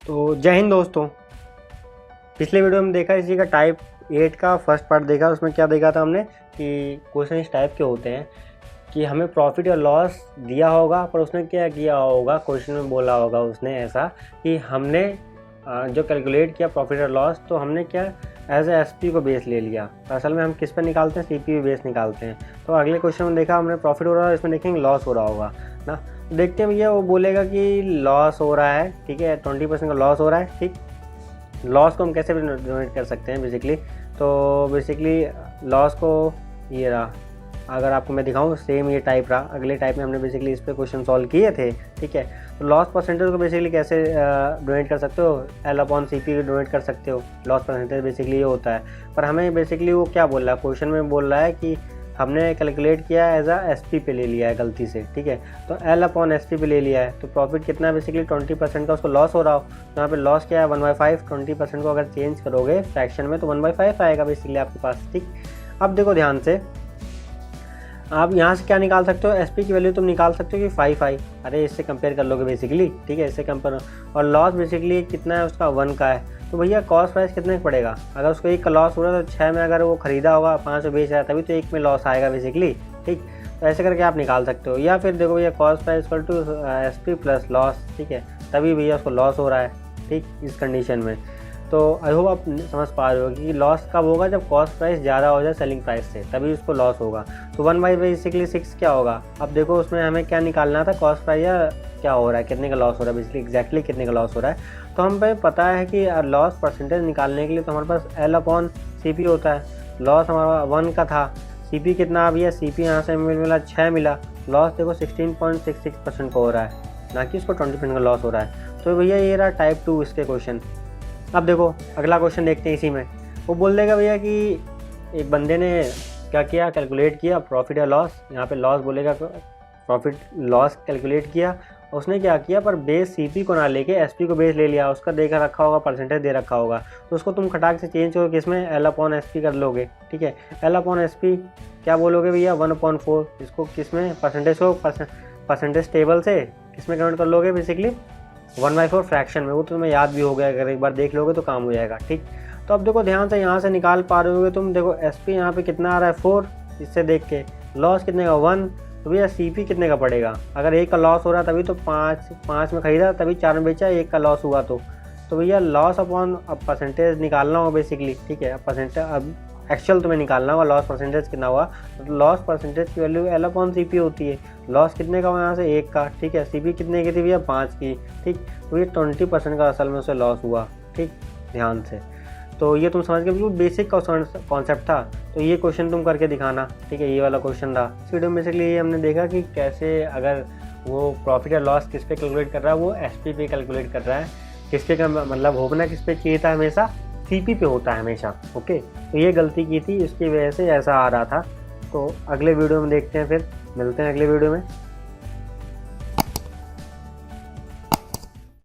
तो जय हिंद दोस्तों। पिछले वीडियो में देखा इसी का टाइप 8 का फर्स्ट पार्ट देखा। उसमें क्या देखा था हमने कि क्वेश्चन इस टाइप के होते हैं कि हमें प्रॉफिट और लॉस दिया होगा, पर उसने क्या किया होगा, क्वेश्चन में बोला होगा उसने ऐसा कि हमने जो कैलकुलेट किया प्रॉफिट और लॉस, तो हमने क्या एज ए एसपी को बेस ले लिया। असल में हम किस पे निकालते हैं, सीपी बेस निकालते हैं। तो अगले क्वेश्चन में देखा हमने प्रॉफिट हो रहा है, इसमें देखेंगे लॉस हो रहा होगा ना। देखते हैं भैया, वो बोलेगा कि लॉस हो रहा है, ठीक है, 20% का लॉस हो रहा है। ठीक, लॉस को हम कैसे डिनोट कर सकते हैं बेसिकली, तो बेसिकली लॉस को ये रहा, अगर आपको मैं दिखाऊं सेम ये टाइप रहा। अगले टाइप में हमने बेसिकली इस पे क्वेश्चन सॉल्व किए थे, ठीक है। तो लॉस परसेंटेज को बेसिकली कैसे डोनेट कर सकते हो, L/CP डोनेट कर सकते हो। लॉस परसेंटेज बेसिकली ये होता है, पर हमें बेसिकली वो क्या बोल रहा है, क्वेश्चन में बोल रहा है कि हमने कैलकुलेट किया एज अ SP पे ले लिया है गलती से, ठीक है। तो L/SP पे ले लिया है, तो प्रॉफिट कितना है बेसिकली 20% का उसको लॉस हो रहा हो। तो यहाँ पे लॉस क्या है 1/5। 20% को अगर चेंज करोगे फ्रैक्शन में तो 1/5 आएगा बेसिकली आपके पास। ठीक, अब देखो ध्यान से, आप यहाँ से क्या निकाल सकते हो, SP की वैल्यू तुम निकाल सकते हो कि 5 अरे इससे कंपेयर कर लोगे बेसिकली, ठीक है, इससे कंपेयर। और लॉस बेसिकली कितना है उसका 1 का है, तो भैया कॉस्ट प्राइस कितने का पड़ेगा। अगर उसको 1 का लॉस हो रहा है तो 6 में अगर वो खरीदा होगा 5 में बेच रहा है, तभी तो 1 में लॉस आएगा बेसिकली। ठीक, तो ऐसे करके आप निकाल सकते हो। या फिर देखो भैया cost price equal to SP plus loss, ठीक है, तभी भैया उसको लॉस हो रहा है। ठीक, इस कंडीशन में तो आई होप आप समझ पा रहे हो कि लॉस कब होगा, जब कॉस्ट प्राइस ज़्यादा हो जाए सेलिंग प्राइस से, तभी उसको लॉस होगा। तो 1/6 क्या होगा, अब देखो उसमें हमें क्या निकालना था, कॉस्ट प्राइस या क्या हो रहा है, कितने का लॉस हो रहा है, बेसिकली एग्जैक्टली कितने का लॉस हो रहा है। तो हम पे पता है कि लॉस परसेंटेज निकालने के लिए तो हमारे पास L/CP होता है। लॉस हमारा 1 का था, CP कितना अभी है, CP यहाँ से मिला 6 मिला, लॉस देखो 16.66% का हो रहा है, ना कि उसको 20% का लॉस हो रहा है। तो भैया ये रहा टाइप 2 इसके क्वेश्चन। अब देखो अगला क्वेश्चन देखते हैं। इसी में वो बोल देगा भैया कि एक बंदे ने क्या किया, कैलकुलेट किया प्रॉफिट या लॉस। यहाँ पे लॉस बोलेगा, प्रॉफिट लॉस कैलकुलेट किया, उसने क्या किया, पर बेस CP को ना लेके SP को बेस ले लिया। उसका देखा रखा होगा, परसेंटेज दे रखा होगा, तो उसको तुम खटाक से चेंज करो किसमें, L/SP कर लोगे। ठीक है, L/SP क्या बोलोगे भैया 1/4। इसको किसमें, परसेंटेज को परसेंटेज टेबल से किसमें कन्वर्ट कर लोगे बेसिकली 1/4 फ्रैक्शन में। वो तो तुम्हें याद भी हो गया, अगर एक बार देख लोगे तो काम हो जाएगा। ठीक, तो अब देखो ध्यान से यहाँ से निकाल पा रहे होगे तुम। देखो SP यहाँ पे कितना आ रहा है 4, इससे देख के लॉस कितने का 1, तो भैया CP कितने का पड़ेगा। अगर 1 का लॉस हो रहा तभी तो 5 में खरीदा, तभी 4 में बेचा, 1 का लॉस हुआ तो भैया लॉस अपॉन अब परसेंटेज निकालना होगा बेसिकली। ठीक है, अब परसेंटेज अब एक्चुअल तुम्हें निकालना होगा लॉस परसेंटेज कितना हुआ। तो लॉस परसेंटेज की वैल्यू L/CP होती है। लॉस कितने का हुआ यहाँ से 1 का, ठीक है, CP कितने की थी भैया 5 की। ठीक, तो ये 20% का असल में उसे लॉस हुआ। ठीक, ध्यान से, तो ये तुम समझ गए, बिल्कुल बेसिक कॉन्सेप्ट था। तो ये क्वेश्चन तुम करके दिखाना, ठीक है, ये वाला क्वेश्चन रहा। इस वीडियो में बेसिकली ये हमने देखा कि कैसे अगर वो प्रॉफिट या लॉस किस पे कैलकुलेट कर रहा है, वो SP पे कैलकुलेट कर रहा है। किस पे का मतलब होना किस पे चाहिए था, हमेशा CP पे होता है हमेशा। ओके, तो ये गलती की थी, इसकी वजह से ऐसा आ रहा था। तो अगले वीडियो में देखते हैं, फिर मिलते हैं अगले वीडियो में।